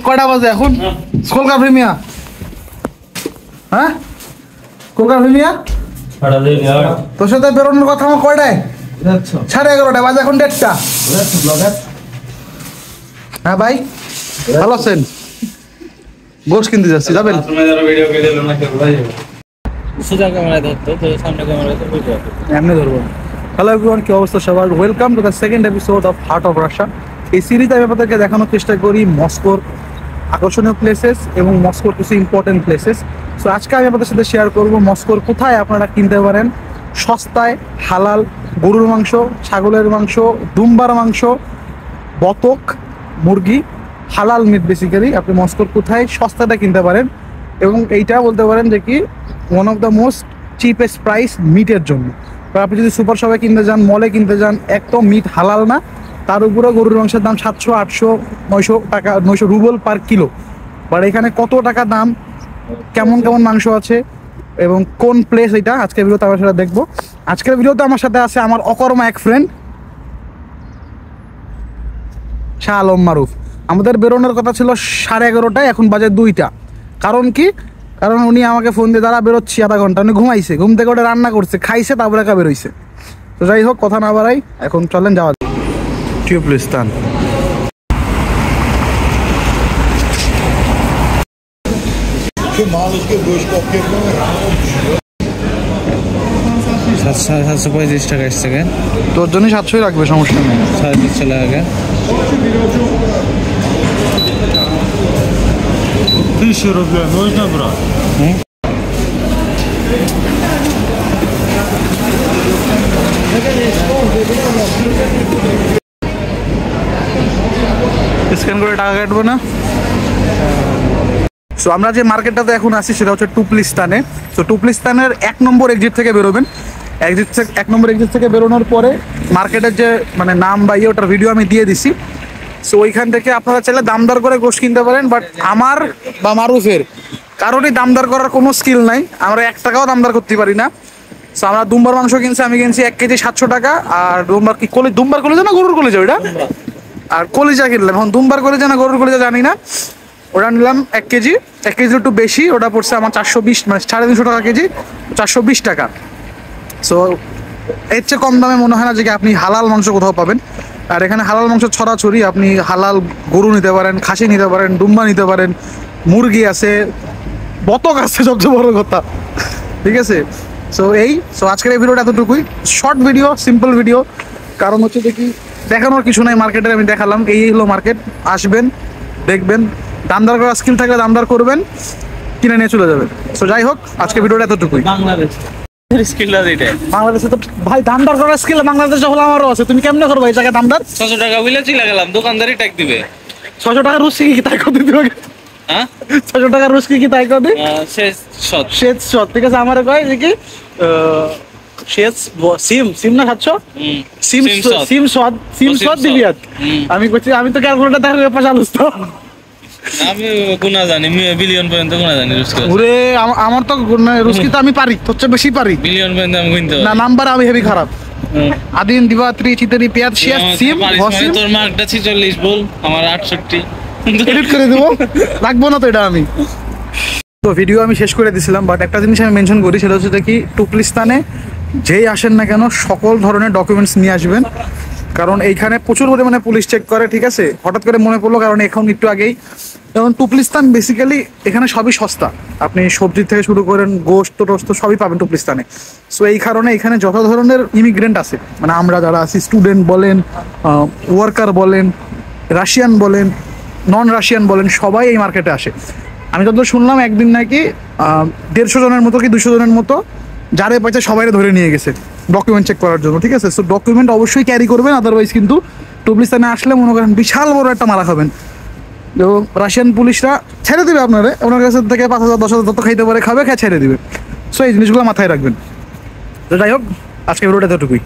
কয়টা বাজে এখন? কলকাতা প্রিমিয়া, হ্যাঁ কলকাতা প্রিমিয়া। তোর সাথে বেরোনোর কথা আমার কয়টায়? 11:30 বাজে, এখন 1:30টা। হ্যাঁ ভাই ভালো আছেন? গোশ কিনতে যাচ্ছি, যাবেন? এমনি ধরবো। হ্যালো এভরিওয়ান, কি অবস্থা সবার? Welcome to the second episode of heart of Russia. এই সিরিজে আমি আপনাদেরকে দেখানোর চেষ্টা করি মস্কোর আকর্ষণীয় প্লেসেস এবং মস্কোর কিছু ইম্পর্টেন্ট প্লেসেস। সো আজকে আমি আপনাদের সাথে শেয়ার করবো মস্কোর কোথায় আপনারা কিনতে পারেন সস্তায় হালাল গরুর মাংস, ছাগলের মাংস, দুম্বার মাংস, বতক, মুরগি, হালাল মিট। বেসিক্যালি আপনি মস্কোর কোথায় সস্তাটা কিনতে পারেন এবং এইটা বলতে পারেন যে কি one of the most cheapest price মিটের জন্য। আপনি যদি সুপার শপে কিনতে যান, মলে কিনতে যান, একদম মিট হালাল না, তার উপরে গরুর মাংসের দাম 700, 800, 900 টাকা, 900 রুবল পার কিলো। বাট এখানে কত টাকা দাম, কেমন কেমন মাংস আছে এবং কোন প্লেস, এটা আজকের ভিডিওতে আমরা সেটা দেখবো। আজকের ভিডিওতে আমার সাথে আছে আমার অকর্মা এক ফ্রেন্ড শাহ আলম মারুফ। আমাদের বেরোনোর কথা ছিল 11:30টায়, এখন বাজে 2টা। কারণ কি? কারণ উনি আমাকে ফোন দিয়ে দাঁড়া বেরোচ্ছি আধা ঘন্টা, উনি ঘুমাইছে, ঘুম থেকে ওটা রান্না করছে, খাইছে, তারপরে একা বেরোইছে। তো যাই হোক, কথা না বাড়াই, এখন চলেন যাওয়া টিউবলিস্তান। টাকা এসছে, তোর জন্য 700 রাখবে, সমস্যা নেই। 350 চলে আগে 1000 рублей можно брать? স্ক্যান করে টাকা কাটবো না। সো আমরা যে মার্কেটটাতে এখন আসি সেটা হচ্ছে টুপলিস্তানে। সো টুপলিস্তানের 1 নম্বর এক্সিট থেকে বেরোবেন। 1 নম্বর এক্সিট থেকে বেরোনোর পরে মার্কেটের যে মানে নাম বা ওটার ভিডিও আমি দিয়ে দিছি। সো ওইখান থেকে আপনারা চাইলে দামদার করে গোশ কিনতে পারেন। বাট আমার বা মারুফের কারোরই দামদার করার কোনো স্কিল নাই, আমরা 1 টাকাও দামদার করতে পারি না। সো আমরা দুম্বার মাংস কিনছি, আমি কিনছি 1 কেজি 700 টাকা। আর দুম্বার কি দুম্বার কলেজা না গরুর কলেজা ওইটা? আর কলিজা কিনলাম, এখন দুম্বার কলেজা না গরুর কলেজা জানি না, ওটা নিলাম 1 কেজি। 1 কেজি একটু বেশি, ওটা পড়ছে আমার 420, মানে 350 টাকা কেজি, 420 টাকা। সো এর চেয়ে কম দামে মনে হয় না যে আপনি হালাল মাংস কোথাও পাবেন। আর এখানে হালাল মাংস ছড়াছড়ি, আপনি হালাল গরু নিতে পারেন, খাসি নিতে পারেন, দুম্বা নিতে পারেন, মুরগি আছে, বতক আছে, সবচেয়ে বড় কথা, ঠিক আছে? সো আজকের এই ভিডিওটা এতটুকুই, শর্ট ভিডিও, সিম্পল ভিডিও। কারণ হচ্ছে দেখি দেখানোর কিছু নাই, মার্কেটের আমি দেখালাম, এই হলো মার্কেট। আসবেন, দেখবেন, দামদার করার স্কিল থাকলে দামদার করবেন, কিনে নিয়ে চলে যাবেন। সো যাই হোক, আজকে ভিডিওটা এতটুকুই। বাংলাদেশে তো ভাই দামদার করার স্কিল বাংলাদেশে হলো আমারও আছে, তুমি কেমনে করবো এই জায়গায় দামদার? 600 টাকা বলে চলে গেলাম, দোকানদারই ট্যাগ দিবে। 600 টাকা রুচি কি তাই কত দিবে? হ্যাঁ 600 টাকা রুচি কি তাই কত? শেষ শট, ঠিক আছে। আমার কয় যে কি সিম না 700 সিম দিবি। আমি কইছি আমি তো ক্যালকুলেটর দেখে পাশে আলুস তো, আমি গুনা জানি, বিলিয়ন পর্যন্ত গুনা জানি। ওরে আমার তো রুস্কি তো আমি পারি, তোর চেয়ে বেশি পারি। বিলিয়ন পর্যন্ত আমি গুনতে পারি না, নাম্বার আমি হেভি খারাপ। আদিন দিবাত্রি চিতরি পেঁয়াজ শিয়াজ সিম বসিম। তোর মার্কটা 46 বল, আমার 68। এডিট করে দেবো, লাগবো না তো এটা আমি। তো ভিডিও আমি শেষ করে দিছিলাম, বাট একটা জিনিস আমি মেনশন করি, সেটা হচ্ছে কি টুপলিস্তানে যেই আসেন না কেন সকল ধরনের ডকুমেন্টস নিয়ে আসবেন। কারণ এইখানে প্রচুর পরিমাণে পুলিশ চেক করে, ঠিক আছে? হঠাৎ করে মনে পড়লো, কারণ এখন একটু আগেই, যেমন টুপলিস্তান বেসিক্যালি এখানে সবই সস্তা, আপনি সবজি থেকে শুরু করেন, গোস্ত টোস্ত সবই পাবেন টুপলিস্তানে। সো এই কারণে এখানে যত ধরনের ইমিগ্রেন্ট আছে, মানে আমরা যারা আছি, স্টুডেন্ট বলেন, ওয়ার্কার বলেন, রাশিয়ান বলেন, নন রাশিয়ান বলেন, সবাই এই মার্কেটে আসে। আমি যত শুনলাম একদিন নাকি 150 জনের মতো কি 200 জনের মতো যারে পাইছে সবাই ধরে নিয়ে গেছে ডকুমেন্ট চেক করার জন্য, ঠিক আছে? সো ডকুমেন্ট অবশ্যই ক্যারি করবেন, আদারওয়াইজ কিন্তু টুপলিস্তানে আসলে মনে করেন বিশাল বড় একটা মারা খাবেন। এবং রাশিয়ান পুলিশরা ছেড়ে দেবে আপনারা, ওনার কাছে থেকে 5,000 10,000 যত খাইতে পারে খাবে, খেয়ে ছেড়ে দেবে। সো এই জিনিসগুলো মাথায় রাখবেন। তো যাই হোক, আজকে ভিডিওটা এতটুকুই।